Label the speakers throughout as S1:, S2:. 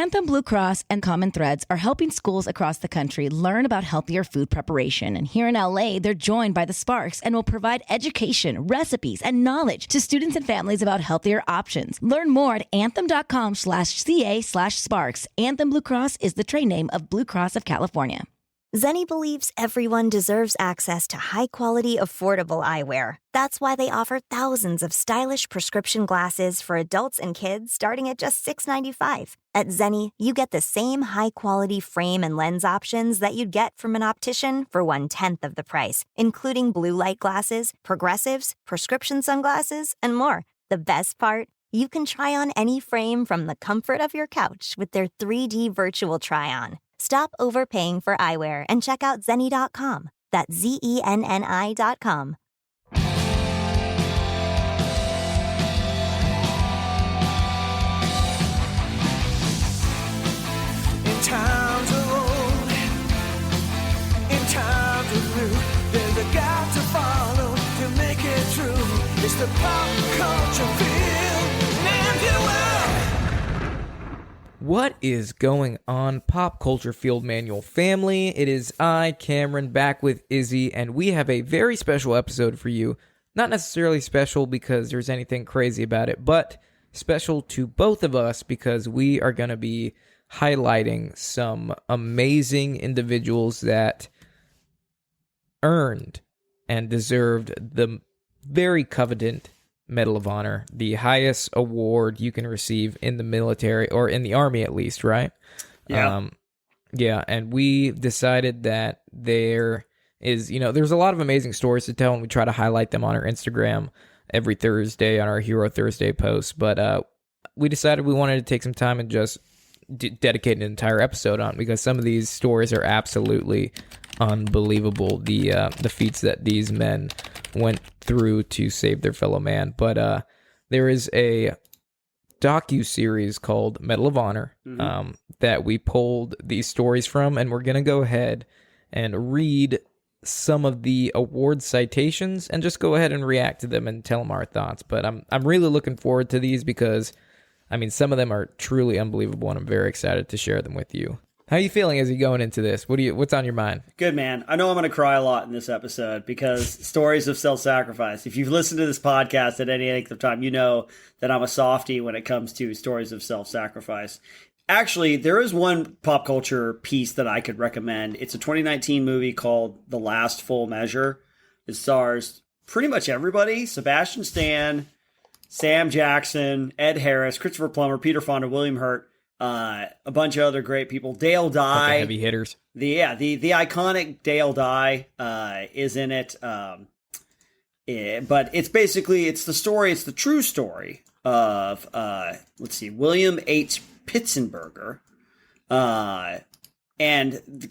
S1: Anthem Blue Cross and Common Threads are helping schools across the country learn about healthier food preparation. And here in LA, they're joined by the Sparks and will provide education, recipes, and knowledge to students and families about healthier options. Learn more at anthem.com/ca/sparks. Anthem Blue Cross is the trade name of Blue Cross of California.
S2: Zenni believes everyone deserves access to high-quality, affordable eyewear. That's why they offer thousands of stylish prescription glasses for adults and kids starting at just $6.95. At Zenni, you get the same high-quality frame and lens options that you'd get from an optician for 1/10 of the price, including blue light glasses, progressives, prescription sunglasses, and more. The best part? You can try on any frame from the comfort of your couch with their 3D virtual try-on. Stop overpaying for eyewear and check out Zenni.com. That's Zenni.com.
S3: In times of old, in times of new, there's a God to follow to make it true. It's the pop culture field, and you will.
S4: What is going on, Pop Culture Field Manual family? It is I, Cameron, back with Izzy, and we have a very special episode for you. Not necessarily special because there's anything crazy about it, but special to both of us because we are going to be highlighting some amazing individuals that earned and deserved the very coveted Medal of Honor, the highest award you can receive in the military, or in the Army at least, right?
S5: Yeah.
S4: Yeah, and we decided that there is, there's a lot of amazing stories to tell, and we try to highlight them on our Instagram every Thursday on our Hero Thursday post, but we decided we wanted to take some time and just dedicate an entire episode on, because some of these stories are absolutely unbelievable, the feats that these men went through to save their fellow man. But there is a docu-series called Medal of Honor that we pulled these stories from, and we're going to go ahead and read some of the award citations and just go ahead and react to them and tell them our thoughts. But I'm really looking forward to these because, some of them are truly unbelievable, and I'm very excited to share them with you. How are you feeling as you going into this? What's on your mind?
S5: Good, man. I know I'm going to cry a lot in this episode because stories of self-sacrifice. If you've listened to this podcast at any length of time, you know that I'm a softie when it comes to stories of self-sacrifice. Actually, there is one pop culture piece that I could recommend. It's a 2019 movie called The Last Full Measure. It stars pretty much everybody. Sebastian Stan, Sam Jackson, Ed Harris, Christopher Plummer, Peter Fonda, William Hurt. A bunch of other great people. Dale Dye,
S4: heavy hitters.
S5: The iconic Dale Dye is in it. But it's the true story of William H. Pitzenberger, and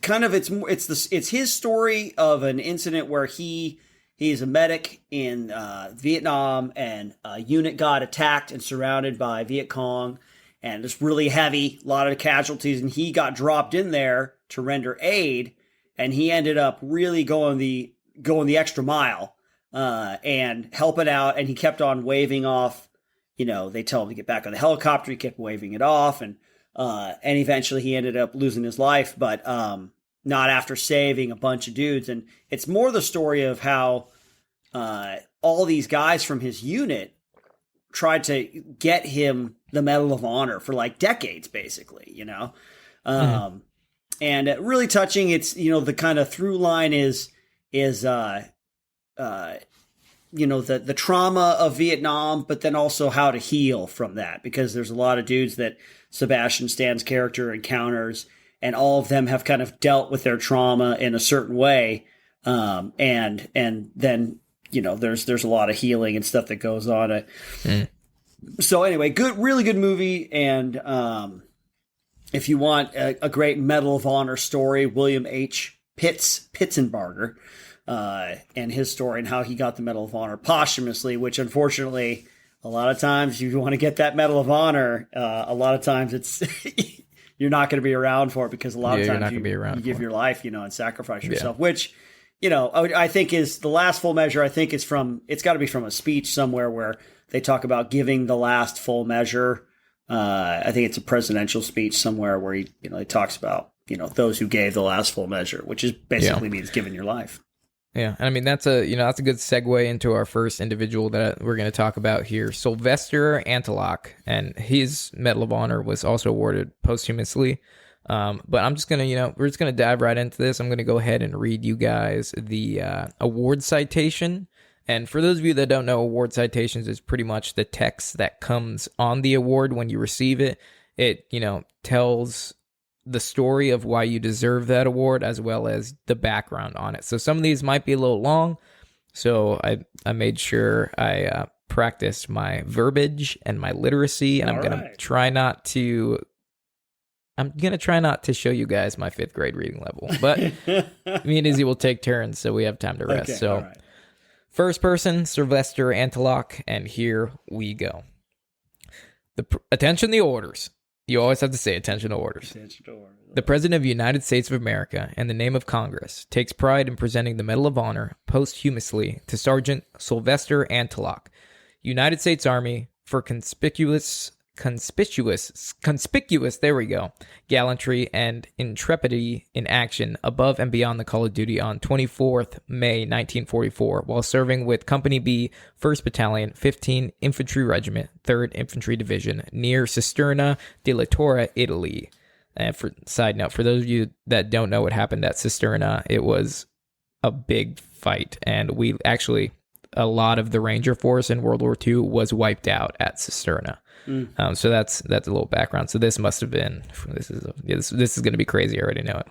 S5: kind of it's his story of an incident where he's a medic in Vietnam, and a unit got attacked and surrounded by Viet Cong. And it's really heavy, a lot of casualties, and he got dropped in there to render aid, and he ended up really going the extra mile and helping out, and he kept on waving off. They tell him to get back on the helicopter, he kept waving it off, and eventually he ended up losing his life, but not after saving a bunch of dudes. And it's more the story of how all these guys from his unit tried to get him the Medal of Honor for like decades, basically, and really touching. It's, the kind of through line is the trauma of Vietnam, but then also how to heal from that, because there's a lot of dudes that Sebastian Stan's character encounters, and all of them have kind of dealt with their trauma in a certain way. And then, there's a lot of healing and stuff that goes on. So anyway, really good movie. And if you want a great Medal of Honor story, William H. Pitzenberger, and his story and how he got the Medal of Honor posthumously, which unfortunately, a lot of times if you want to get that Medal of Honor, a lot of times it's you're not going to be around for it, because a lot of times you give your life, and sacrifice yourself, which, I think is the last full measure. I think it's got to be from a speech somewhere where they talk about giving the last full measure I think it's a presidential speech somewhere where he talks about those who gave the last full measure, which is basically means giving your life.
S4: Yeah, and I mean that's a good segue into our first individual that we're going to talk about here, Sylvester Antelock, and his Medal of Honor was also awarded posthumously. But I'm just gonna we're just gonna dive right into this. I'm gonna go ahead and read you guys the award citation. And for those of you that don't know, award citations is pretty much the text that comes on the award when you receive it. It tells the story of why you deserve that award as well as the background on it. So some of these might be a little long, so I made sure I practiced my verbiage and my literacy, and I'm gonna try not to show you guys my 5th grade reading level, but me and Izzy will take turns so we have time to rest. So first person, Sylvester Antelock, and here we go. Attention the orders. You always have to say attention to orders. The President of the United States of America, in the name of Congress, takes pride in presenting the Medal of Honor posthumously to Sergeant Sylvester Antelock, United States Army, for conspicuous, there we go, gallantry and intrepidity in action above and beyond the call of duty on 24th May 1944 while serving with Company B, 1st Battalion, 15 Infantry Regiment, 3rd Infantry Division near Cisterna della Torre, Italy. And for side note, for those of you that don't know what happened at Cisterna, it was a big fight, and a lot of the Ranger Force in World War II was wiped out at Cisterna. So that's a little background. So this must have been, this is going to be crazy. I already know it.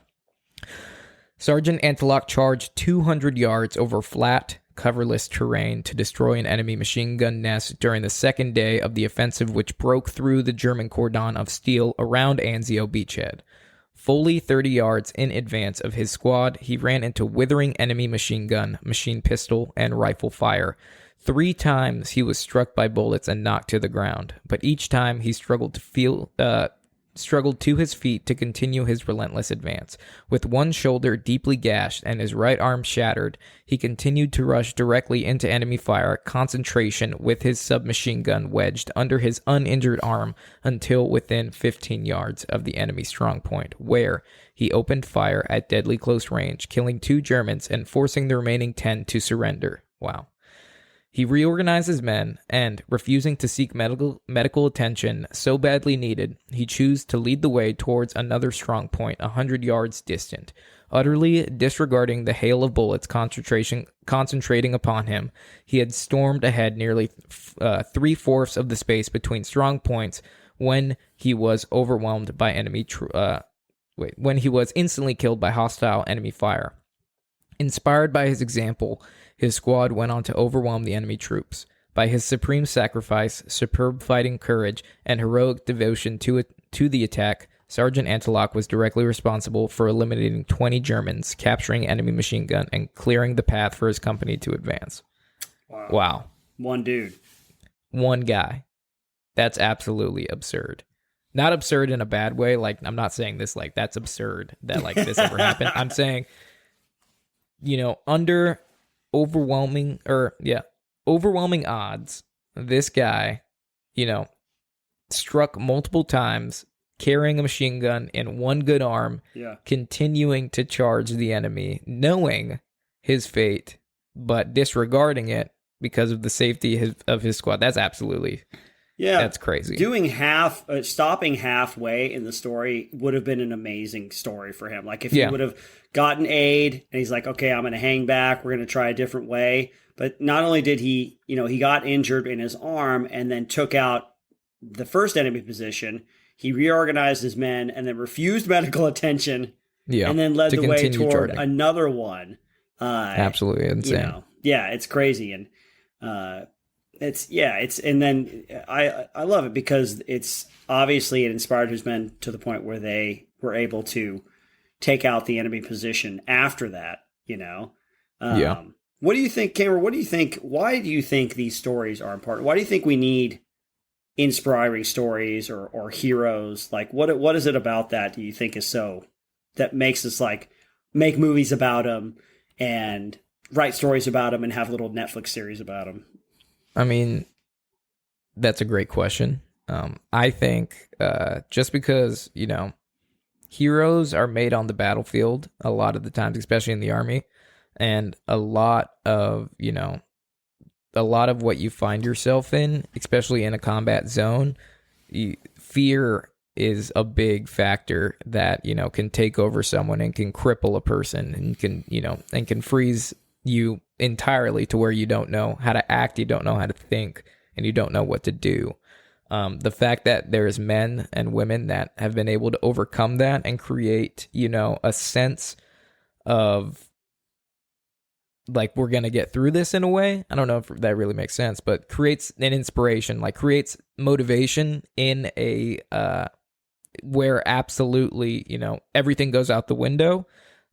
S4: Sergeant Antelock charged 200 yards over flat, coverless terrain to destroy an enemy machine gun nest during the second day of the offensive, which broke through the German cordon of steel around Anzio beachhead. Fully 30 yards in advance of his squad, he ran into withering enemy machine gun, machine pistol, and rifle fire. 3 times he was struck by bullets and knocked to the ground, but each time he struggled to his feet to continue his relentless advance. With one shoulder deeply gashed and his right arm shattered, he continued to rush directly into enemy fire concentration with his submachine gun wedged under his uninjured arm until within 15 yards of the enemy strongpoint, where he opened fire at deadly close range, killing 2 Germans and forcing the remaining 10 to surrender. Wow. He reorganized his men, and, refusing to seek medical attention so badly needed, he chose to lead the way towards another strong point 100 yards distant. Utterly disregarding the hail of bullets concentrating upon him, he had stormed ahead nearly 3/4 of the space between strong points when he was overwhelmed by when he was instantly killed by hostile enemy fire. Inspired by his example, his squad went on to overwhelm the enemy troops. By his supreme sacrifice, superb fighting courage, and heroic devotion to the attack, Sergeant Antelock was directly responsible for eliminating 20 Germans, capturing enemy machine gun, and clearing the path for his company to advance. Wow.
S5: One dude.
S4: One guy. That's absolutely absurd. Not absurd in a bad way. Like, I'm not saying this like that's absurd that like this ever happened. I'm saying, under overwhelming odds, this guy, struck multiple times, carrying a machine gun in one good arm, continuing to charge the enemy, knowing his fate, but disregarding it because of the safety of his squad. That's absolutely, that's crazy.
S5: Doing stopping halfway in the story would have been an amazing story for him. Like if he would have gotten aid and he's like, okay, I'm going to hang back. We're going to try a different way. But not only did he, he got injured in his arm and then took out the first enemy position, he reorganized his men and then refused medical attention and then led the way toward another one.
S4: Absolutely insane.
S5: It's crazy. And and then I love it because it's obviously it inspired his men to the point where they were able to take out the enemy position after that, What do you think, Cameron? Why do you think these stories are important? Why do you think we need inspiring stories or heroes? Like what is it about that do you think is that makes us like make movies about them and write stories about them and have little Netflix series about them?
S4: I mean, that's a great question. I think just because, heroes are made on the battlefield a lot of the times, especially in the army, and a lot of what you find yourself in, especially in a combat zone, fear is a big factor that, can take over someone and can cripple a person and can freeze you entirely to where you don't know how to act, you don't know how to think, and you don't know what to do. The fact that there's men and women that have been able to overcome that and create, a sense of like, we're going to get through this in a way. I don't know if that really makes sense, but creates an inspiration, like creates motivation in a, where absolutely, everything goes out the window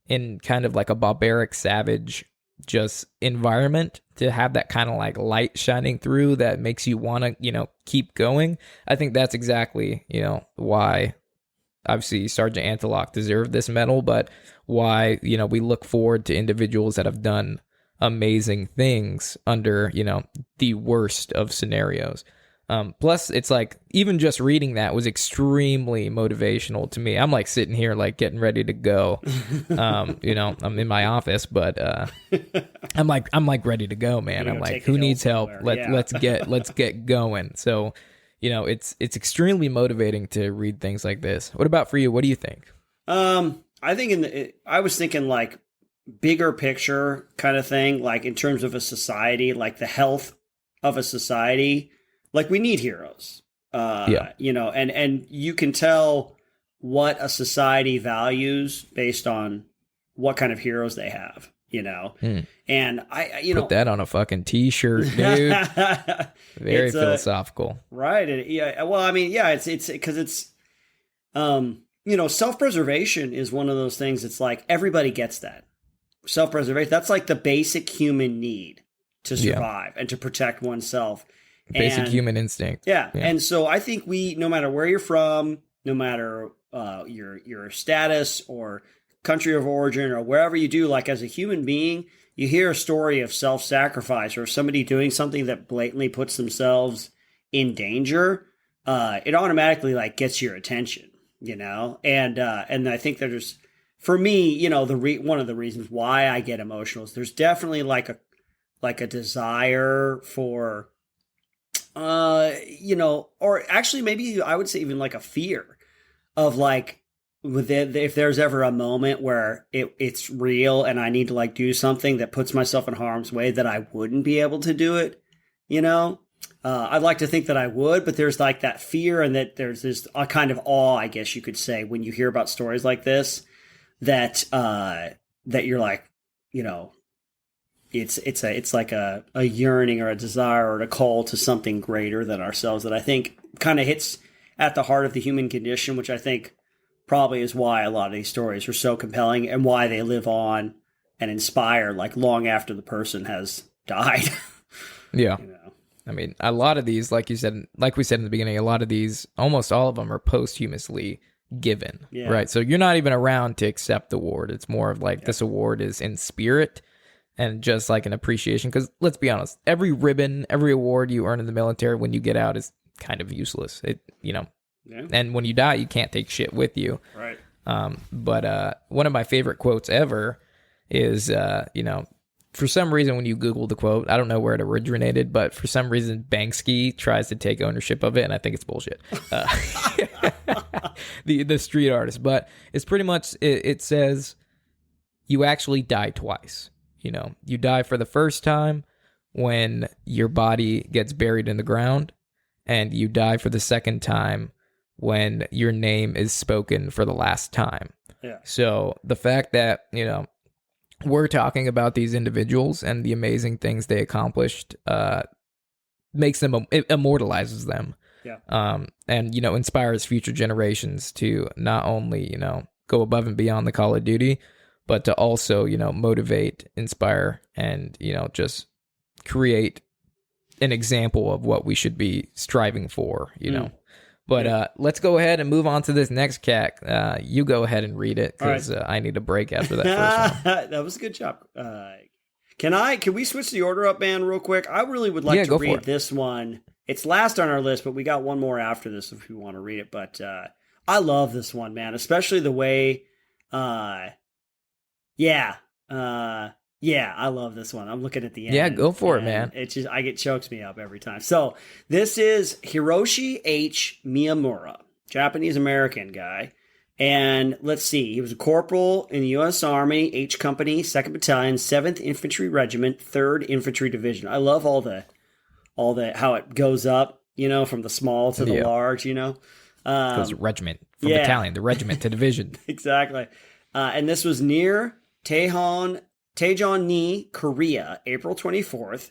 S4: in kind of like a barbaric, savage, just environment, to have that kind of like light shining through that makes you want to, keep going. I think that's exactly, why obviously Sergeant Antelock deserved this medal, but why, we look forward to individuals that have done amazing things under, the worst of scenarios. Plus, it's like, even just reading that was extremely motivational to me. I'm like sitting here, like getting ready to go. I'm in my office, but I'm like ready to go, man. I'm like, who needs help? Let's get going. So, it's extremely motivating to read things like this. What about for you? What do you think?
S5: I think I was thinking like bigger picture kind of thing, like in terms of a society, like the health of a society. Like, we need heroes, and you can tell what a society values based on what kind of heroes they have, and
S4: put that on a fucking t-shirt, dude. Very philosophical.
S5: Right. It's because self-preservation is one of those things. It's like, everybody gets that self-preservation. That's like the basic human need to survive and to protect oneself.
S4: Basic human instinct.
S5: Yeah. And so I think no matter where you're from, no matter your status or country of origin or wherever you do, like as a human being, you hear a story of self-sacrifice or somebody doing something that blatantly puts themselves in danger, it automatically like gets your attention, and I think there's, for me, one of the reasons why I get emotional is there's definitely like a desire for, or actually maybe I would say even like a fear of like, if there's ever a moment where it's real and I need to like do something that puts myself in harm's way, that I wouldn't be able to do it, I'd like to think that I would, but there's like that fear, and that there's this kind of awe, I guess you could say, when you hear about stories like this, that you're like, it's like a yearning or a desire or a call to something greater than ourselves that I think kind of hits at the heart of the human condition, which I think probably is why a lot of these stories are so compelling and why they live on and inspire like long after the person has died.
S4: Yeah. I mean, a lot of these, like we said in the beginning, a lot of these, almost all of them are posthumously given, right? So you're not even around to accept the award. It's more of like, this award is in spirit and just like an appreciation. Because let's be honest, every ribbon, every award you earn in the military when you get out is kind of useless. And when you die, you can't take shit with you.
S5: Right.
S4: But one of my favorite quotes ever is, for some reason, when you Google the quote, I don't know where it originated, but for some reason, Banksy tries to take ownership of it, and I think it's bullshit. The street artist. But it's pretty much, it says, you actually die twice. You die for the first time when your body gets buried in the ground, and you die for the second time when your name is spoken for the last time.
S5: Yeah.
S4: So the fact that, we're talking about these individuals and the amazing things they accomplished, makes them, it immortalizes them.
S5: Yeah.
S4: And, inspires future generations to not only, go above and beyond the call of duty, but to also, motivate, inspire, and, just create an example of what we should be striving for, But let's go ahead and move on to this next cat. You go ahead and read it, because I need a break after that first one.
S5: That was a good job. Can we switch the order up, man, real quick? I really would like to read this one. It's last on our list, but we got one more after this if we want to read it. But I love this one, man, especially the way, yeah, I love this one. I'm looking at the end.
S4: Yeah, go for it, man.
S5: It chokes me up every time. So this is Hiroshi H. Miyamura, Japanese American guy. And let's see, he was a corporal in the U.S. Army, H Company, 2nd Battalion, 7th Infantry Regiment, 3rd Infantry Division. I love all the how it goes up, from the small to the large,
S4: Goes regiment from battalion, the regiment to division.
S5: Exactly. And this was near Daejeon-ni, Korea, April 24th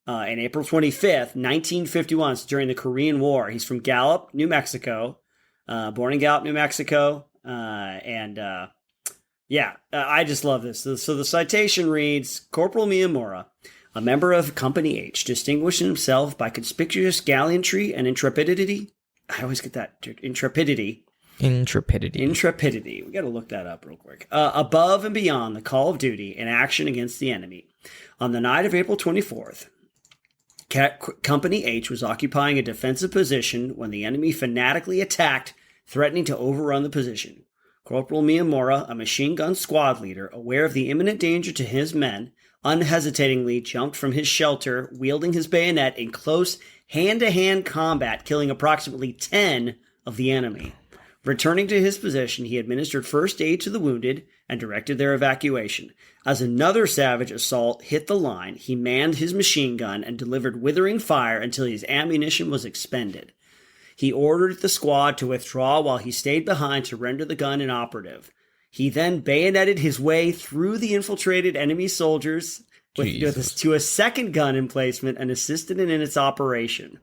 S5: and April 25th, 1951. It's during the Korean War. He's from Gallup, New Mexico, born in Gallup, New Mexico. I just love this. So the citation reads, Corporal Miyamura, a member of Company H, distinguished himself by conspicuous gallantry and intrepidity. I always get that. Intrepidity. We got to look that up real quick. Above and beyond the call of duty and action against the enemy. On the night of April 24th, Company H was occupying a defensive position when the enemy fanatically attacked, threatening to overrun the position. Corporal Miyamura, a machine gun squad leader, aware of the imminent danger to his men, unhesitatingly jumped from his shelter, wielding his bayonet in close hand-to-hand combat, killing approximately 10 of the enemy. Returning to his position, he administered first aid to the wounded and directed their evacuation. As another savage assault hit the line, he manned his machine gun and delivered withering fire until his ammunition was expended. He ordered the squad to withdraw while he stayed behind to render the gun inoperative. He then bayoneted his way through the infiltrated enemy soldiers to a second gun emplacement and assisted in its operation.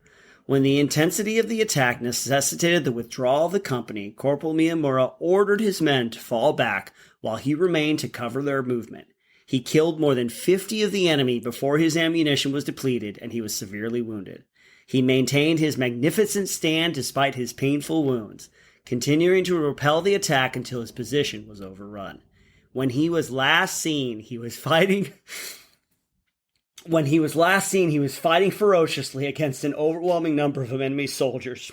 S5: When the intensity of the attack necessitated the withdrawal of the company, Corporal Miyamura ordered his men to fall back while he remained to cover their movement. He killed more than 50 of the enemy before his ammunition was depleted and he was severely wounded. He maintained his magnificent stand despite his painful wounds, continuing to repel the attack until his position was overrun. When he was last seen, he was fighting ferociously against an overwhelming number of enemy soldiers.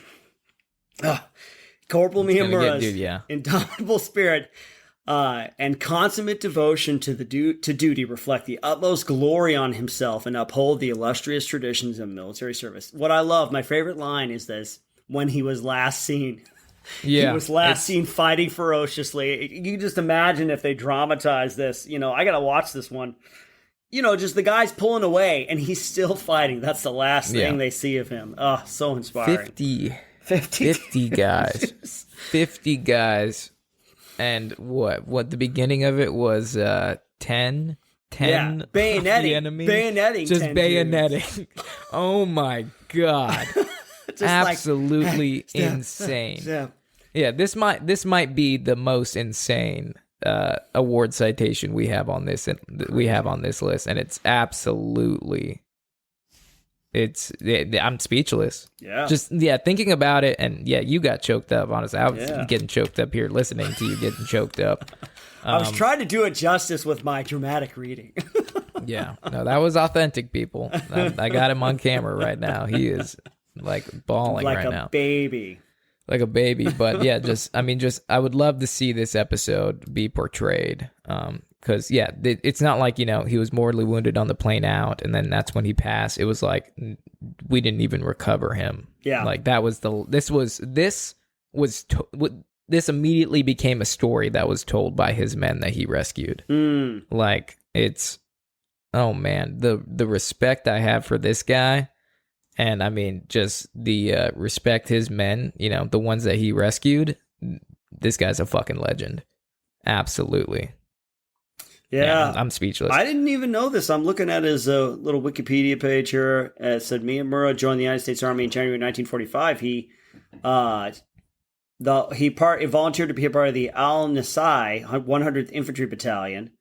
S5: Corporal Miyamura's indomitable spirit and consummate devotion to duty reflect the utmost glory on himself and uphold the illustrious traditions of military service. What I love, my favorite line is this: when he was last seen. Yeah, he was last seen fighting ferociously. You just imagine if they dramatize this. I got to watch this one. Just the guy's pulling away and he's still fighting. That's the last thing they see of him. Oh, so inspiring.
S4: 50 guys. 50 guys. And what the beginning of it was 10
S5: bayoneting.
S4: Just bayoneting. Oh my God. Absolutely insane. Yeah, this might be the most insane award citation we have on this list, and it's absolutely I'm speechless.
S5: Yeah.
S4: Just thinking about it, and you got choked up. Honestly, I was getting choked up here listening to you getting choked up.
S5: I was trying to do it justice with my dramatic reading.
S4: Yeah, no, that was authentic, people. I got him on camera right now. He is like bawling right now, like a baby. But I would love to see this episode be portrayed. Because it's not like he was mortally wounded on the plane out, and then that's when he passed. It was like we didn't even recover him.
S5: Yeah,
S4: like that was this immediately became a story that was told by his men that he rescued. Like it's, oh man, the respect I have for this guy. And I mean, just the respect his men, the ones that he rescued. This guy's a fucking legend. Absolutely.
S5: Yeah.
S4: I'm speechless.
S5: I didn't even know this. I'm looking at his little Wikipedia page here. It said Miyamura joined the United States Army in January 1945. He volunteered to be a part of the Al-Nasai 100th Infantry Battalion,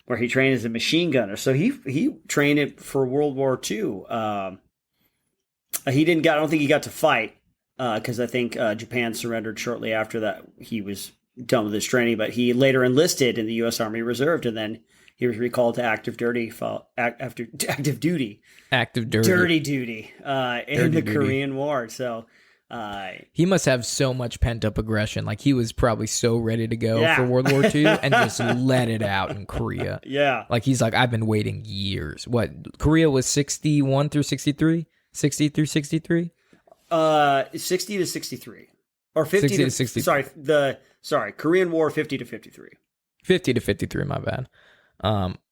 S5: where he trained as a machine gunner. So he trained it for World War II. I don't think he got to fight because I think Japan surrendered shortly after that. He was done with his training, but he later enlisted in the U.S. Army Reserve and then he was recalled to active duty
S4: Active dirty.
S5: dirty duty in the Korean War. So
S4: he must have so much pent up aggression. Like he was probably so ready to go
S5: Yeah.
S4: for World War II and just let it out in Korea.
S5: yeah,
S4: Like he's like, I've been waiting years. What, Korea was 61 through 63? 60 through 63?
S5: 60 to 63 or 50
S4: 60 to 63.
S5: Sorry, Korean War 50 to 53.
S4: 50 to 53, my bad.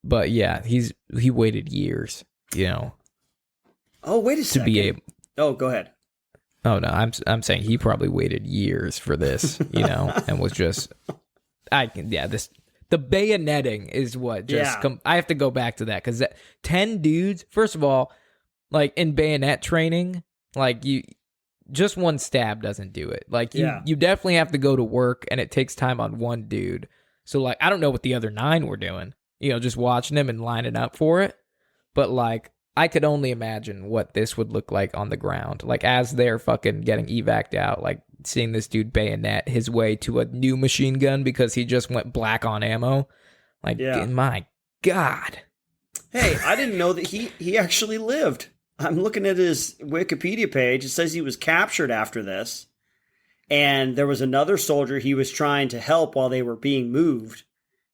S4: But yeah, he waited years, you know,
S5: Oh, wait a
S4: to
S5: second.
S4: be able.
S5: Oh, go ahead.
S4: Oh no, I'm saying he probably waited years for this, you know, and was just the bayoneting is what just
S5: Yeah.
S4: I have to go back to that because 10 dudes. First of all, like in bayonet training, like just one stab doesn't do it. Like you definitely have to go to work, and it takes time on one dude. So like I don't know what the other 9 were doing, you know, just watching them and lining up for it. But like I could only imagine what this would look like on the ground, like as they're fucking getting evac'd out, like seeing this dude bayonet his way to a new machine gun because he just went black on ammo. Like, my God.
S5: Hey, I didn't know that he actually lived. I'm looking at his Wikipedia page. It says he was captured after this. And there was another soldier he was trying to help while they were being moved.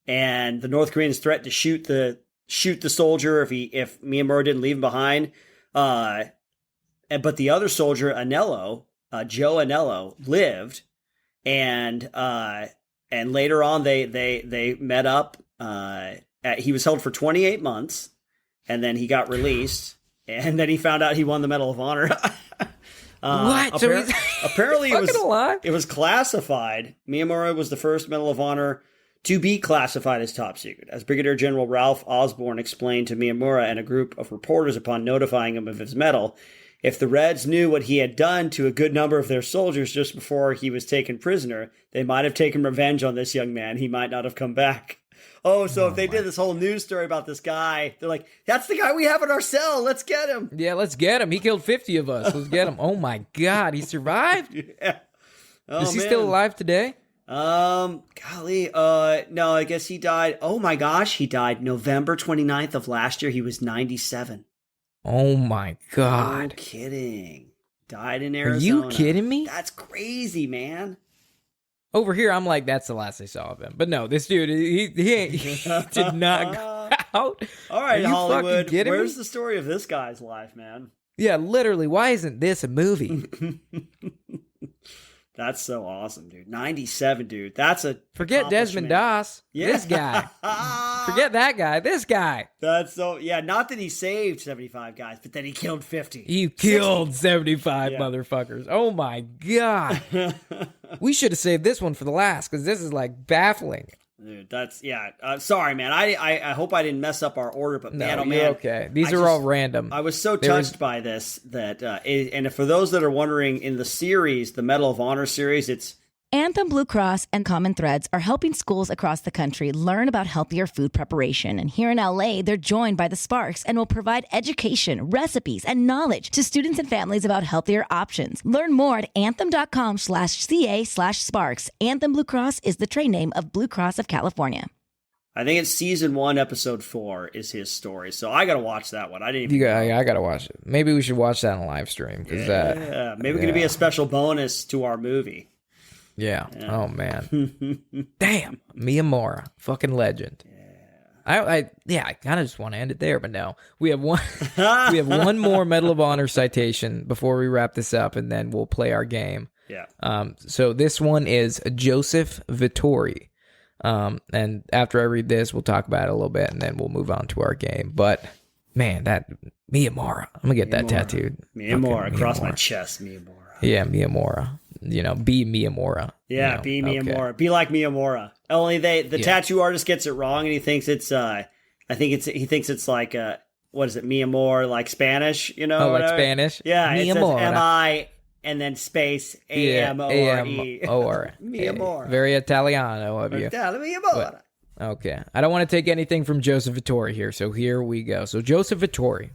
S5: And the North Koreans threatened to shoot the soldier if Miyamura didn't leave him behind. But the other soldier, Anello, Joe Anello, lived. And later on they met up. He was held for 28 months, and then he got released. And then he found out he won the Medal of Honor.
S4: What?
S5: Apparently
S4: alive?
S5: it was classified. Miyamura was the first Medal of Honor to be classified as top secret. As Brigadier General Ralph Osborne explained to Miyamura and a group of reporters upon notifying him of his medal, if the Reds knew what he had done to a good number of their soldiers just before he was taken prisoner, they might have taken revenge on this young man. He might not have come back. Oh, so if they did this whole news story about this guy, they're like, that's the guy we have in our cell. Let's get him.
S4: Yeah, let's get him. He killed 50 of us. Let's get him. Oh my God, he survived?
S5: Yeah. Oh,
S4: Is he
S5: man.
S4: still alive today?
S5: Golly, no, I guess he died. Oh my gosh, he died November 29th of last year. He was 97.
S4: Oh my God.
S5: No kidding. Died in
S4: Are
S5: Arizona.
S4: you kidding me?
S5: That's crazy, man.
S4: Over here, I'm like, that's the last I saw of him. But no, this dude, he did not go out.
S5: All right,
S4: Are you
S5: Hollywood.
S4: fucking kidding
S5: Where's
S4: me?
S5: the story of this guy's life, man?
S4: Yeah, literally, why isn't this a movie?
S5: That's so awesome, dude. 97, dude. That's a
S4: Forget Desmond Doss.
S5: Yeah.
S4: This guy. Forget that guy. This guy.
S5: That's so, yeah, not that he saved 75 guys, but that he killed 50.
S4: He killed 75
S5: Yeah.
S4: motherfuckers. Oh my God. We should have saved this one for the last because this is like baffling.
S5: Dude, that's, yeah. Sorry, man. I hope I didn't mess up our order, but
S4: No,
S5: man, oh
S4: you're
S5: man.
S4: okay. These are all random.
S5: I was so touched by this that, and for those that are wondering, in the series, the Medal of Honor series, it's
S1: Anthem Blue Cross and Common Threads are helping schools across the country learn about healthier food preparation. And here in LA, they're joined by the Sparks and will provide education, recipes, and knowledge to students and families about healthier options. Learn more at anthem.com/ca/sparks. Anthem Blue Cross is the trade name of Blue Cross of California.
S5: I think it's season 1, episode 4 is his story. So I got to watch that one. I didn't even.
S4: I gotta watch it. Maybe we should watch that on live stream because
S5: Yeah, maybe going to be a special bonus to our movie.
S4: Yeah. Oh man. Damn. Miyamura, fucking legend. I kind of just want to end it there, but no. We have one more Medal of Honor citation before we wrap this up, and then we'll play our game.
S5: Yeah.
S4: So this one is Joseph Vittori. And after I read this, we'll talk about it a little bit, and then we'll move on to our game. But man, that Miyamura, I'm gonna get that tattooed.
S5: Miyamura
S4: Fucking
S5: across my chest. Miyamura.
S4: Yeah, Miyamura. You know, be Miyamura.
S5: Yeah,
S4: you know?
S5: be
S4: Okay.
S5: Miyamura. Be like Miyamura. Only the tattoo artist gets it wrong, and he thinks it's he thinks it's like what is it, Miyamura, like Spanish, you know?
S4: Oh, like
S5: whatever.
S4: Spanish?
S5: Yeah, it says
S4: Miyamura.
S5: M-I and then space A-M-O-R-E.
S4: A-M-O-R.
S5: Miyamura.
S4: Very Italiano of you.
S5: Miyamura.
S4: Okay. I don't want to take anything from Joseph Vittori here, so here we go. So Joseph Vittori,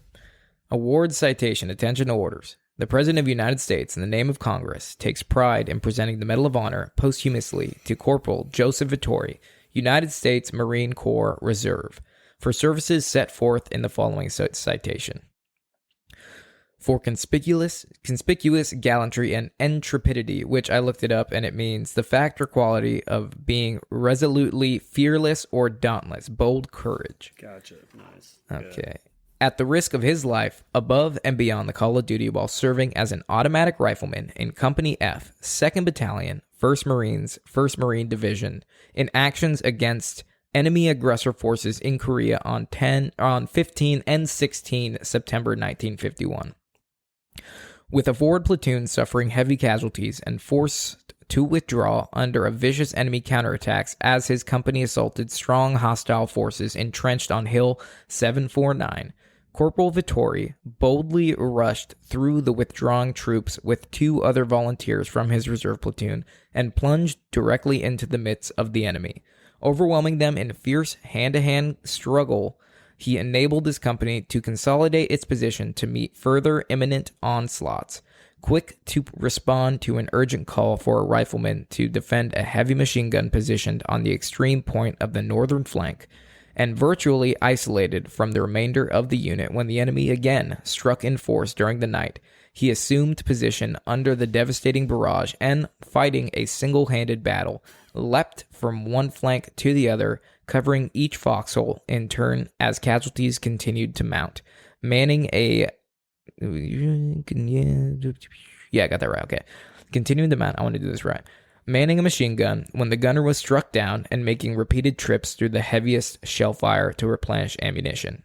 S4: award citation, attention to orders. The President of the United States, in the name of Congress, takes pride in presenting the Medal of Honor posthumously to Corporal Joseph Vittori, United States Marine Corps Reserve, for services set forth in the following citation. For conspicuous gallantry and intrepidity, which I looked it up, and it means the fact or quality of being resolutely fearless or dauntless, bold courage.
S5: Gotcha. Nice.
S4: Okay.
S5: Good.
S4: At the risk of his life, above and beyond the call of duty while serving as an automatic rifleman in Company F, 2nd Battalion, 1st Marines, 1st Marine Division, in actions against enemy aggressor forces in Korea on 15 and 16 September 1951. With a forward platoon suffering heavy casualties and forced to withdraw under a vicious enemy counterattacks as his company assaulted strong hostile forces entrenched on Hill 749, Corporal Vittori boldly rushed through the withdrawing troops with 2 other volunteers from his reserve platoon and plunged directly into the midst of the enemy. Overwhelming them in a fierce hand-to-hand struggle, he enabled his company to consolidate its position to meet further imminent onslaughts, quick to respond to an urgent call for a rifleman to defend a heavy machine gun positioned on the extreme point of the northern flank, and virtually isolated from the remainder of the unit when the enemy again struck in force during the night. He assumed position under the devastating barrage and, fighting a single-handed battle, leapt from one flank to the other, covering each foxhole in turn as casualties continued to mount. Manning a... Yeah, I got that right. Okay. Continuing to mount. I want to do this right. Manning a machine gun when the gunner was struck down and making repeated trips through the heaviest shell fire to replenish ammunition.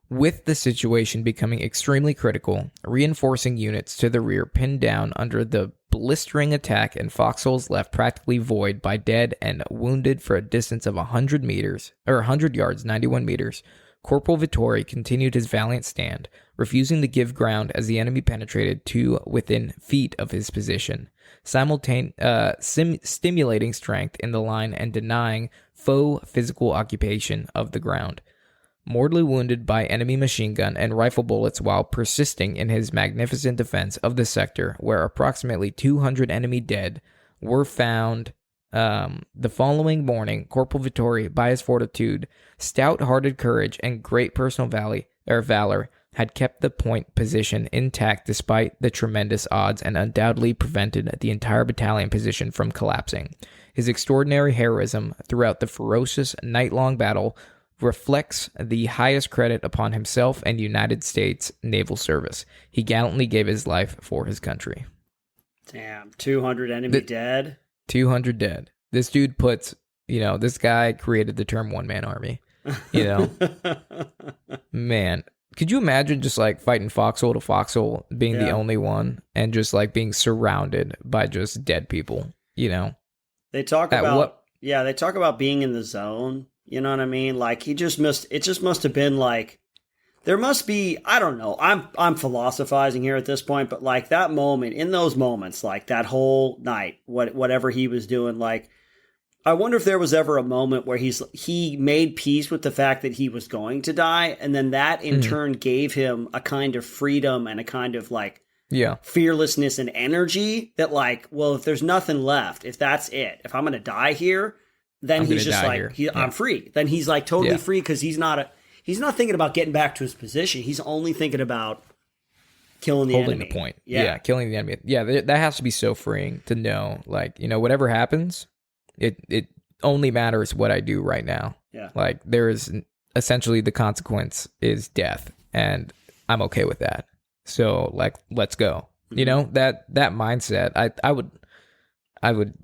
S4: With the situation becoming extremely critical, reinforcing units to the rear pinned down under the blistering attack and foxholes left practically void by dead and wounded for a distance of 100 yards, 91 meters, Corporal Vittori continued his valiant stand, refusing to give ground as the enemy penetrated to within feet of his position, stimulating strength in the line and denying foe physical occupation of the ground. Mortally wounded by enemy machine gun and rifle bullets while persisting in his magnificent defense of the sector, where approximately 200 enemy dead were found. The following morning, Corporal Vittori, by his fortitude, stout-hearted courage, and great personal valor, had kept the point position intact despite the tremendous odds and undoubtedly prevented the entire battalion position from collapsing. His extraordinary heroism throughout the ferocious night-long battle reflects the highest credit upon himself and United States Naval Service. He gallantly gave his life for his country.
S5: Damn, 200 enemy dead?
S4: 200 dead. This dude this guy created the term one-man army. Man, could you imagine just like fighting foxhole to foxhole, being the only one, and just like being surrounded by just dead people,
S5: They talk about being in the zone. You know what I mean? Like it just must have been like, there must be, I don't know. I'm philosophizing here at this point, but like that moment, in those moments, like that whole night, whatever he was doing, like, I wonder if there was ever a moment where he made peace with the fact that he was going to die, and then that in turn gave him a kind of freedom and a kind of like fearlessness and energy that like, well, if there's nothing left, if that's it, if I'm going to die here, then he's just like, I'm free. Then he's like totally free because he's not thinking about getting back to his position. He's only thinking about killing the enemy.
S4: Holding the point. Yeah, killing the enemy. Yeah, that has to be so freeing to know, like, whatever happens, it only matters what I do right now. Yeah. Like, there is essentially the consequence is death, and I'm okay with that. So, like, let's go. Mm-hmm. That mindset, I would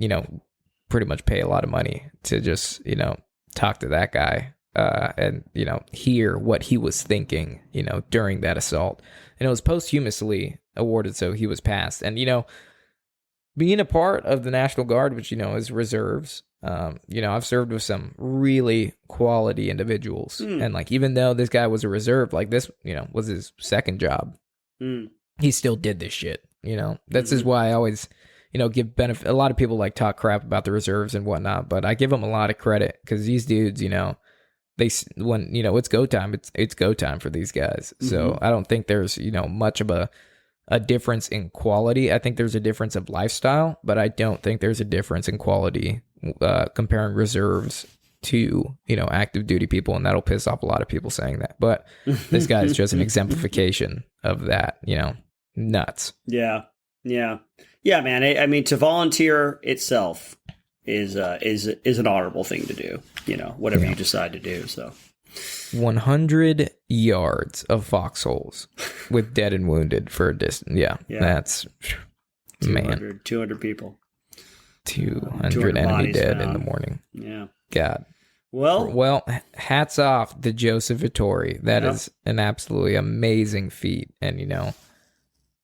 S4: pretty much pay a lot of money to just, talk to that guy and, hear what he was thinking, during that assault. And it was posthumously awarded, so he was passed. And, being a part of the National Guard, which, is reserves, I've served with some really quality individuals. And, like, even though this guy was a reserve, like, this, was his second job, he still did this shit, That's is why I always... give benefit. A lot of people like talk crap about the reserves and whatnot, but I give them a lot of credit because these dudes, when it's go time, it's go time for these guys. So I don't think there's much of a difference in quality. I think there's a difference of lifestyle, but I don't think there's a difference in quality comparing reserves to, active duty people, and that'll piss off a lot of people saying that. But this guy is just an exemplification of that, nuts.
S5: Yeah. Yeah. Yeah, man. I mean, to volunteer itself is an honorable thing to do, whatever you decide to do. So
S4: 100 yards of foxholes with dead and wounded for a distance. Yeah. That's
S5: 200 people.
S4: 200 enemy dead in the morning.
S5: Yeah.
S4: God.
S5: Well,
S4: hats off to Joseph Vittori. That is an absolutely amazing feat. And,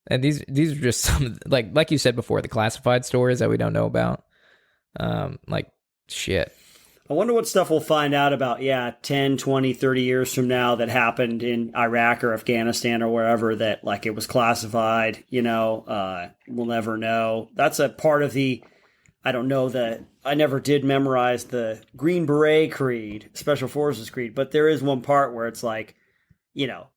S4: and these are just some, like you said before, the classified stories that we don't know about. Shit.
S5: I wonder what stuff we'll find out about, 10, 20, 30 years from now that happened in Iraq or Afghanistan or wherever that, it was classified, we'll never know. That's a part of I never did memorize the Green Beret Creed, Special Forces Creed, but there is one part where it's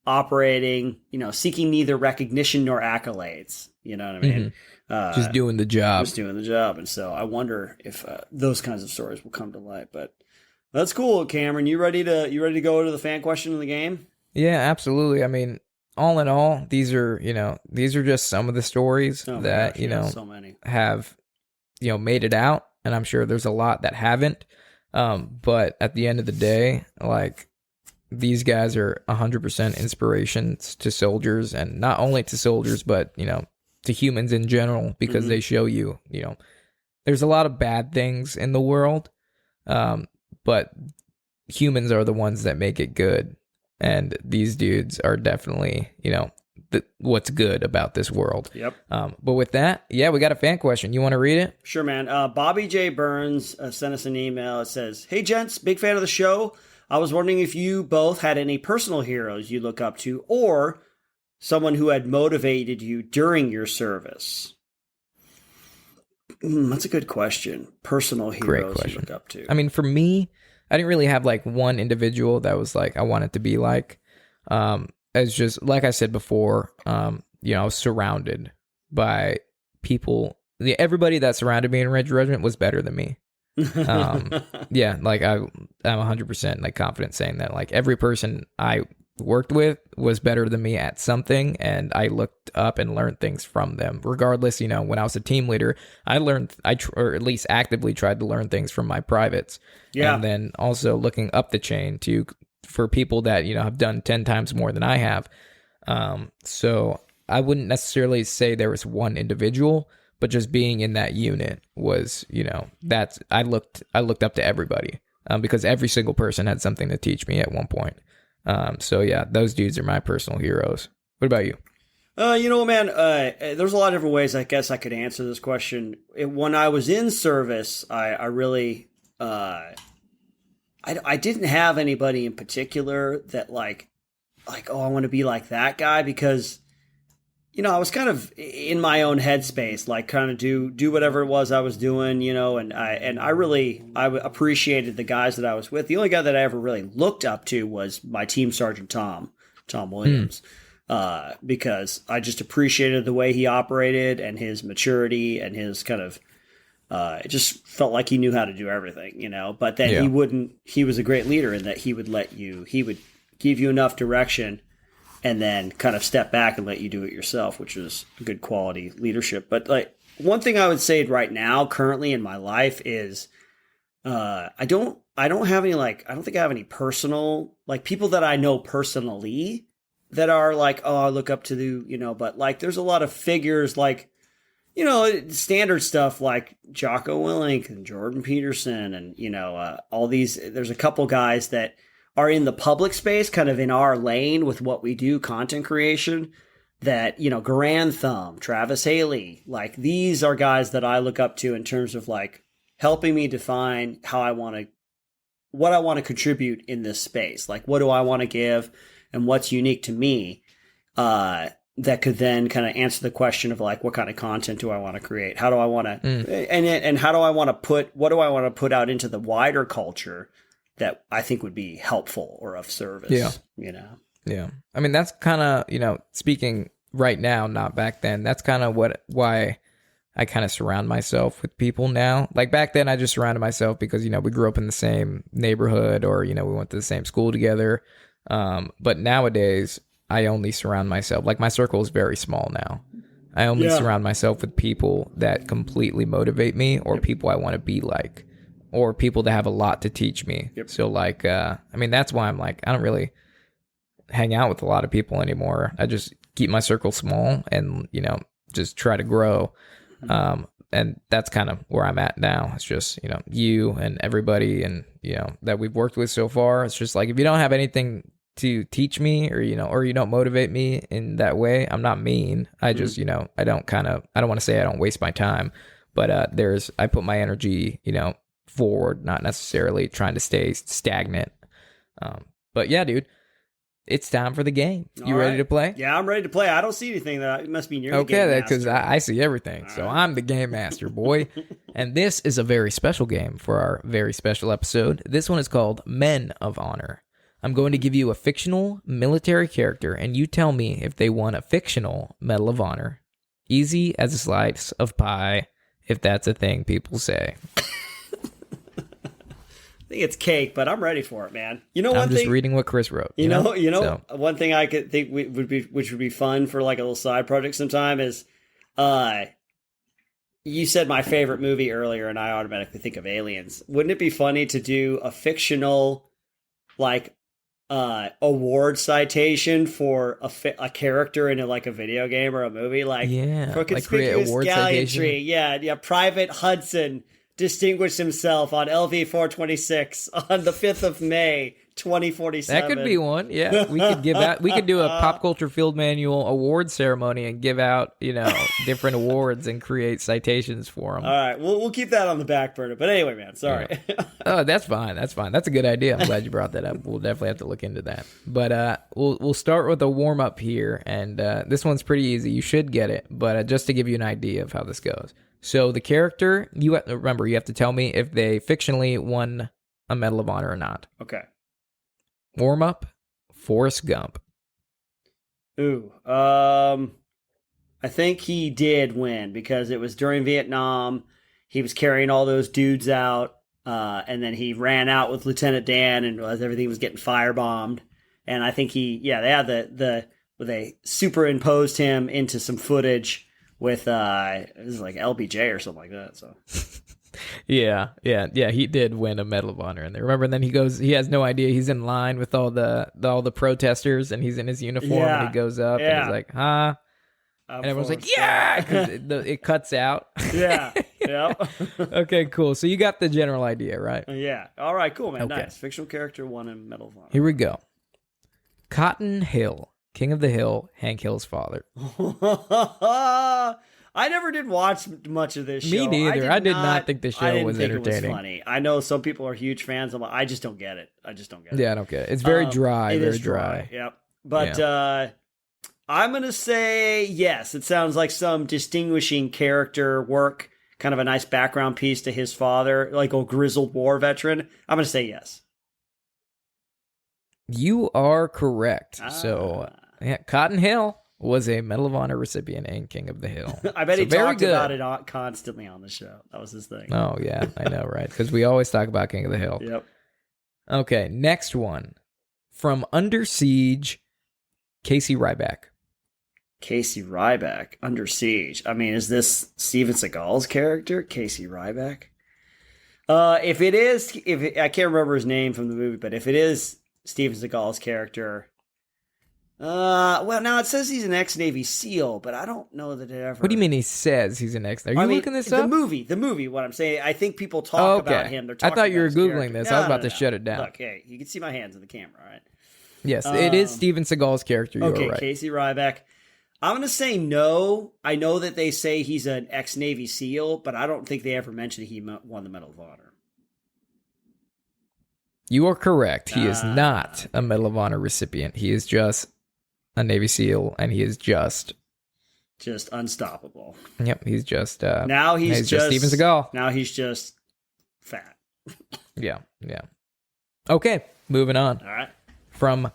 S5: operating, seeking neither recognition nor accolades. You know what I mean?
S4: Just doing the job.
S5: And so I wonder if those kinds of stories will come to light. But that's cool, Cameron. You ready to go to the fan question of the game?
S4: Yeah, absolutely. I mean, all in all, these are just some of the stories that,
S5: so many
S4: have, made it out. And I'm sure there's a lot that haven't. But at the end of the day, these guys are 100% inspirations to soldiers, and not only to soldiers, but, to humans in general, because they show you, there's a lot of bad things in the world, but humans are the ones that make it good. And these dudes are definitely, what's good about this world.
S5: Yep.
S4: But with that, we got a fan question. You want to read it?
S5: Sure, man. Bobby J. Burns sent us an email. It says, "Hey, gents, big fan of the show. I was wondering if you both had any personal heroes you look up to, or someone who had motivated you during your service." That's a good question. Personal heroes you look up to.
S4: I mean, for me, I didn't really have one individual that was I wanted to be like. As just like I said before, I was surrounded by people. Everybody that surrounded me in Ranger Regiment was better than me. I'm 100% confident saying that every person I worked with was better than me at something, and I looked up and learned things from them. Regardless, when I was a team leader, or at least actively tried to learn things from my privates. Yeah. And then also looking up the chain for people that, have done 10 times more than I have. So I wouldn't necessarily say there was one individual, but just being in that unit was, I looked up to everybody, because every single person had something to teach me at one point. Those dudes are my personal heroes. What about you?
S5: Man, there's a lot of different ways I guess I could answer this question. When I was in service, I really, I didn't have anybody in particular that I want to be like that guy, because, I was kind of in my own headspace, kind of do whatever it was I was doing, and I appreciated the guys that I was with. The only guy that I ever really looked up to was my team sergeant, Tom Williams, because I just appreciated the way he operated and his maturity and his kind of, it just felt like he knew how to do everything, but then he was a great leader in that he would give you enough direction and then kind of step back and let you do it yourself, which is a good quality leadership. But one thing I would say right now, currently in my life, is I don't have any I don't think I have any personal people that I know personally that are I look up to the but there's a lot of figures standard stuff like Jocko Willink and Jordan Peterson and all these. There's a couple guys that are in the public space, kind of in our lane with what we do, content creation, that, Garand Thumb, Travis Haley, these are guys that I look up to in terms of helping me define what I want to contribute in this space. What do I want to give and what's unique to me, that could then kind of answer the question of what kind of content do I want to create? How do I want to, and how do I want to what do I want to put out into the wider culture that I think would be helpful or of service.
S4: Yeah. Yeah. I mean, that's kind of, speaking right now, not back then, that's kind of why I kind of surround myself with people now. Like back then, I just surrounded myself because, we grew up in the same neighborhood or, we went to the same school together. But nowadays, I only surround myself. Like my circle is very small now. I only surround myself with people that completely motivate me or people I want to be like or people that have a lot to teach me. Yep. So like, that's why I'm like, I don't really hang out with a lot of people anymore. I just keep my circle small and, just try to grow. And that's kind of where I'm at now. It's just, you and everybody and, that we've worked with so far. It's just like, if you don't have anything to teach me or, or you don't motivate me in that way, I'm not mean. I just, I don't want to say I don't waste my time, but, I put my energy, forward, not necessarily trying to stay stagnant. But yeah, dude. It's time for the game. You ready to play?
S5: Yeah, I'm ready to play. I don't see anything that must mean you're
S4: the game master. Okay, because
S5: I
S4: see everything. So I'm the game master, boy. And this is a very special game for our very special episode. This one is called Men of Honor. I'm going to give you a fictional military character, and you tell me if they won a fictional Medal of Honor. Easy as a slice of pie, if that's a thing people say.
S5: I think it's cake, but I'm ready for it, man.
S4: I'm just reading what Chris wrote.
S5: One thing I could think which would be fun for like a little side project sometime is, you said my favorite movie earlier, and I automatically think of Aliens. Wouldn't it be funny to do a fictional, like, award citation for a character in a video game or a movie, like for conspicuous gallantry? Yeah, Private Hudson distinguished himself on LV 426 on the 5th of May 2047.
S4: That could be one. Yeah, we could do a pop culture field manual award ceremony and give out different awards and create citations for them.
S5: All right, we'll keep that on the back burner. But anyway, man, sorry.
S4: Yeah. Oh, that's fine. That's a good idea. I'm glad you brought that up. We'll definitely have to look into that. But we'll start with a warm up here, and this one's pretty easy. You should get it, but just to give you an idea of how this goes. So the character, you have to tell me if they fictionally won a Medal of Honor or not.
S5: Okay.
S4: Warm up, Forrest Gump.
S5: Ooh, I think he did win because it was during Vietnam. He was carrying all those dudes out, and then he ran out with Lieutenant Dan, and as everything was getting firebombed. And I think they had they superimposed him into some footage with it was like LBJ or something like that. So
S4: yeah, he did win a Medal of Honor in there. Remember, and then he has no idea he's in line with all the protesters, and he's in his uniform, and he goes up, and he's like, huh? And everyone's like, yeah, because it cuts out.
S5: Yeah.
S4: Okay, cool. So you got the general idea, right?
S5: Yeah. All right, cool, man.
S4: Okay.
S5: Nice. Fictional character won a Medal of Honor.
S4: Here we go. Cotton Hill, King of the Hill, Hank Hill's father.
S5: I never did watch much of this show.
S4: Me neither. I did not think the show was entertaining.
S5: It was funny. I know some people are huge fans. I just don't get it.
S4: Yeah, I don't get it. It's very dry.
S5: It
S4: very
S5: is dry. Yep. But I'm going to say yes. It sounds like some distinguishing character work, kind of a nice background piece to his father, like a grizzled war veteran. I'm going to say yes.
S4: You are correct. So, Cotton Hill was a Medal of Honor recipient and King of the Hill.
S5: I bet he talked about it constantly on the show. That was his thing.
S4: Oh, yeah. I know, right? Because we always talk about King of the Hill.
S5: Yep.
S4: Okay, next one. From Under Siege, Casey Ryback.
S5: Casey Ryback, Under Siege. I mean, is this Steven Seagal's character, Casey Ryback? If it is, I can't remember his name from the movie, but if it is Steven Seagal's character, well, now it says he's an ex-Navy SEAL, but I don't know that it ever.
S4: What do you mean he says he's an ex? Are you looking this up?
S5: The movie. What I'm saying, I think people talk about him. They're talking
S4: I thought you were
S5: about
S4: Googling this. I was about to shut it down.
S5: Look, hey, you can see my hands in the camera, right?
S4: Yes, it is Steven Seagal's character. You
S5: okay,
S4: right.
S5: Casey Ryback. I'm going to say no. I know that they say he's an ex-Navy SEAL, but I don't think they ever mentioned he won the Medal of Honor.
S4: You are correct. He is not a Medal of Honor recipient. He is just a Navy SEAL, and he is just
S5: unstoppable.
S4: Yep, he's just
S5: now he's just
S4: Steven Seagal.
S5: Now he's just fat.
S4: Yeah. Okay, moving on.
S5: All right.
S4: From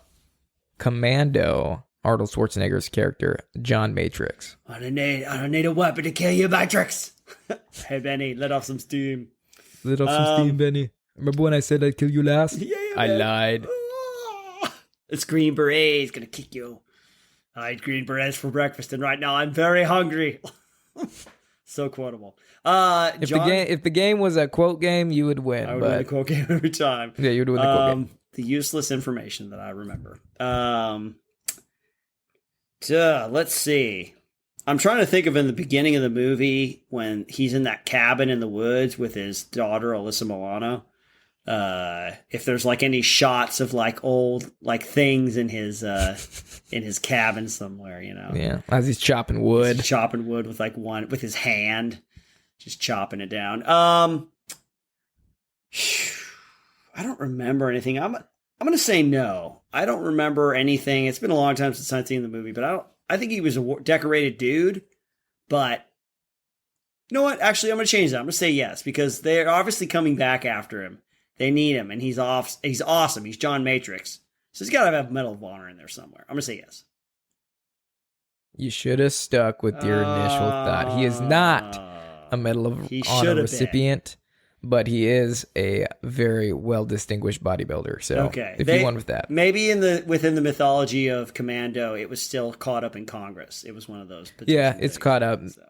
S4: Commando, Arnold Schwarzenegger's character, John Matrix.
S5: I don't need a weapon to kill you, Matrix. Hey, Benny, let off some steam.
S4: Let off some steam, Benny. Remember when I said I'd kill you last?
S5: Yeah,
S4: I
S5: man.
S4: lied.
S5: This Green Beret is going to kick you. I had Green Berets for breakfast, and right now I'm very hungry. So quotable. John,
S4: If the game was a quote game, you would win.
S5: I would win the quote game every time.
S4: Yeah, you would win the quote game.
S5: The useless information that I remember. Let's see. I'm trying to think of in the beginning of the movie when he's in that cabin in the woods with his daughter, Alyssa Milano. If there's like any shots of like old like things in his cabin somewhere, you know.
S4: Yeah, as he's chopping wood.
S5: He's chopping wood with with his hand, just chopping it down. I don't remember anything. I'm gonna say no. I don't remember anything. It's been a long time since I've seen the movie, but I think he was a decorated dude. But you know what? Actually, I'm gonna change that. I'm gonna say yes because they're obviously coming back after him. They need him, and he's off. He's awesome. He's John Matrix, so he's got to have Medal of Honor in there somewhere. I'm gonna say yes.
S4: You should have stuck with your initial thought. He is not a Medal of Honor recipient, but he is a very well distinguished bodybuilder. So,
S5: okay,
S4: if you won with that,
S5: maybe within the mythology of Commando, it was still caught up in Congress. It was one of those.
S4: Yeah, it's caught up. So.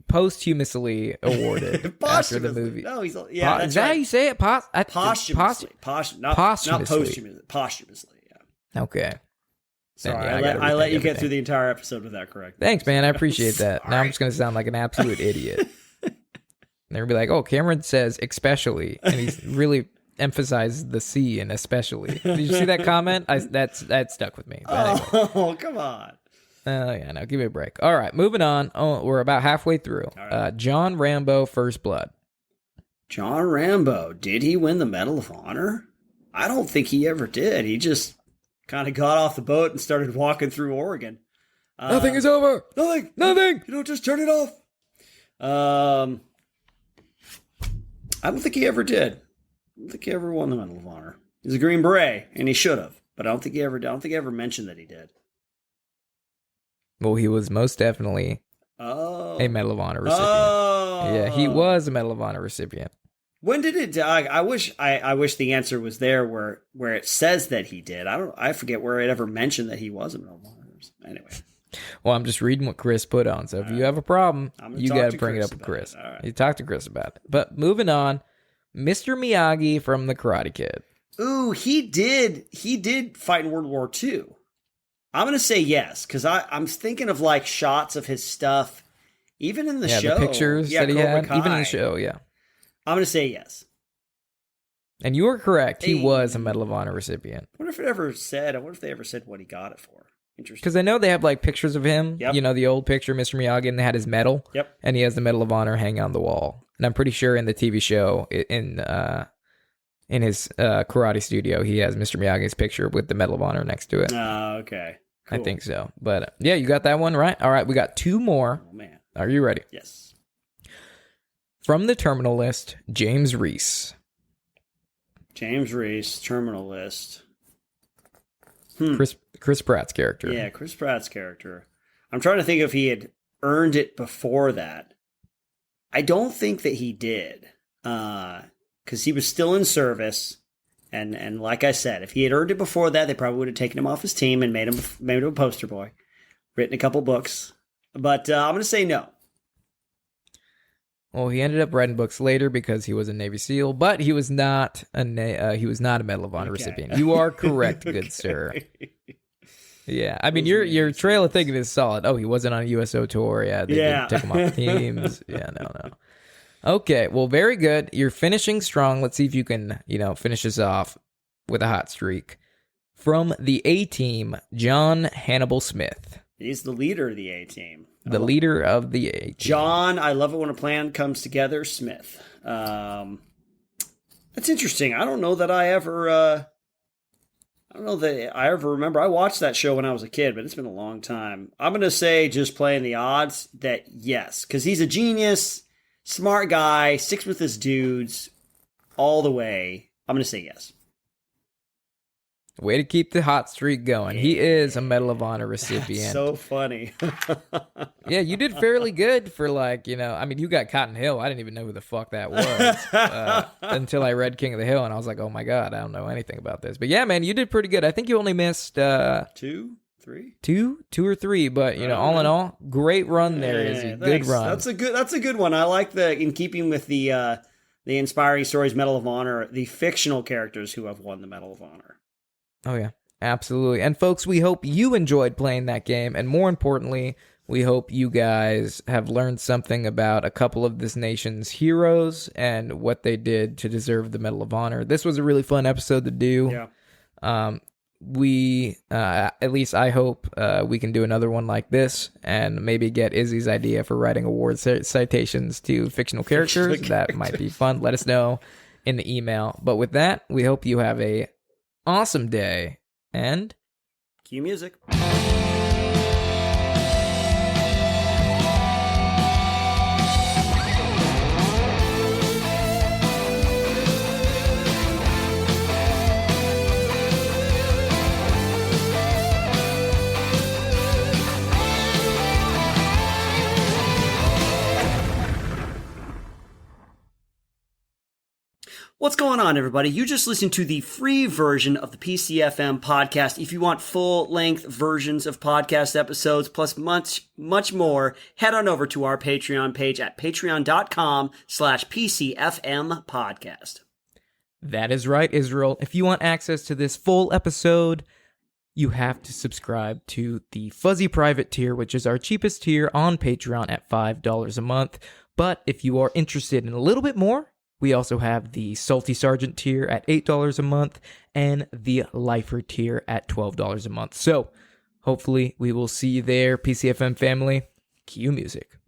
S4: Posthumously awarded after the movie.
S5: No,
S4: is
S5: that
S4: right. How you say it?
S5: Posthumously. Not posthumously. Posthumously. Yeah.
S4: Okay.
S5: Sorry, I let you get through the entire episode with that correct.
S4: Thanks, man. I appreciate that. Now I'm just going to sound like an absolute idiot. And they're going to be like, oh, Cameron says especially, and he's really emphasized the C in especially. Did you see that comment? That stuck with me. But anyway.
S5: Oh, come on.
S4: Oh, yeah, no, give me a break. All right, moving on. Oh, we're about halfway through. Right. John Rambo, First Blood.
S5: John Rambo, did he win the Medal of Honor? I don't think he ever did. He just kind of got off the boat and started walking through Oregon.
S4: Nothing is over.
S5: Nothing. You don't just turn it off. I don't think he ever did. I don't think he ever won the Medal of Honor. He's a Green Beret, and he should have. But I don't think he ever mentioned that he did.
S4: Well, he was most definitely a Medal of Honor recipient. Yeah, he was a Medal of Honor recipient.
S5: When did it? I wish the answer was there where it says that he did. I forget where it ever mentioned that he was a Medal of Honor. Anyway.
S4: Well, I'm just reading what Chris put on. So if you have a problem, you got to bring it up with Chris. Right. You talk to Chris about it. But moving on, Mr. Miyagi from The Karate Kid.
S5: Ooh, he did fight in World War II. I'm going to say yes, because I'm thinking of like shots of his stuff, even in the show.
S4: The pictures that he had, even in the show, yeah.
S5: I'm going to say yes.
S4: And you were correct. He was a Medal of Honor recipient.
S5: I wonder if they ever said what he got it for. Interesting.
S4: Because I know they have like pictures of him, you know, the old picture of Mr. Miyagi, and they had his medal.
S5: Yep.
S4: And he has the Medal of Honor hanging on the wall. And I'm pretty sure in the TV show, in his karate studio, he has Mr. Miyagi's picture with the Medal of Honor next to it.
S5: Oh, okay. Cool.
S4: I think so. But yeah, you got that one right. All right, we got two more.
S5: Oh, man.
S4: Are you ready?
S5: Yes.
S4: From the Terminal List, James Reese.
S5: James Reese, Terminal List.
S4: Chris Pratt's character.
S5: Yeah, Chris Pratt's character. I'm trying to think if he had earned it before that. I don't think that he did. Because he was still in service. And like I said, if he had earned it before that, they probably would have taken him off his team and made him a poster boy. Written a couple books. But I'm going to say no.
S4: Well, he ended up writing books later because he was a Navy SEAL, but he was not a Medal of Honor recipient. You are correct, good sir. Yeah, I mean your trail of thinking is solid. Oh, he wasn't on a USO tour. Yeah, they didn't take him off the teams. Yeah, no. Okay, well, very good. You're finishing strong. Let's see if you can, finish this off with a hot streak. From the A-Team, John Hannibal Smith.
S5: He's the leader of the A-Team.
S4: The leader of the A-Team.
S5: John, I love it when a plan comes together. Smith. That's interesting. I don't know that I ever remember. I watched that show when I was a kid, but it's been a long time. I'm going to say, just playing the odds, that yes, because he's a genius, smart guy, sticks with his dudes all the way. I'm going to say yes.
S4: Way to keep the hot streak going. He is a Medal of Honor recipient.
S5: That's so funny.
S4: Yeah, you did fairly good for you got Cotton Hill. I didn't even know who the fuck that was until I read King of the Hill, and I was like, oh my God, I don't know anything about this. But yeah, man, you did pretty good. I think you only missed
S5: two
S4: or three, but all in all, great run there, Izzy. Good run.
S5: That's a good one. I like in keeping with the Inspiring Stories Medal of Honor, the fictional characters who have won the Medal of Honor.
S4: Oh, yeah, absolutely. And folks, we hope you enjoyed playing that game. And more importantly, we hope you guys have learned something about a couple of this nation's heroes and what they did to deserve the Medal of Honor. This was a really fun episode to do. Yeah. At least I hope we can do another one like this and maybe get Izzy's idea for writing award citations to fictional characters. That might be fun. Let us know in the email. But with that, we hope you have a awesome day, and
S5: cue music. What's going on, everybody? You just listened to the free version of the PCFM podcast. If you want full-length versions of podcast episodes, plus much, much more, head on over to our Patreon page at patreon.com/PCFM podcast.
S4: That is right, Israel. If you want access to this full episode, you have to subscribe to the Fuzzy Private tier, which is our cheapest tier on Patreon at $5 a month. But if you are interested in a little bit more, we also have the Salty Sergeant tier at $8 a month and the Lifer tier at $12 a month. So hopefully we will see you there, PCFM family. Cue music.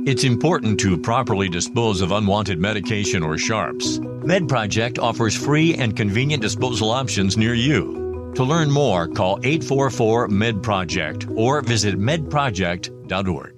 S6: It's important to properly dispose of unwanted medication or sharps. MedProject offers free and convenient disposal options near you. To learn more, call 844-MED-PROJECT or visit medproject.org.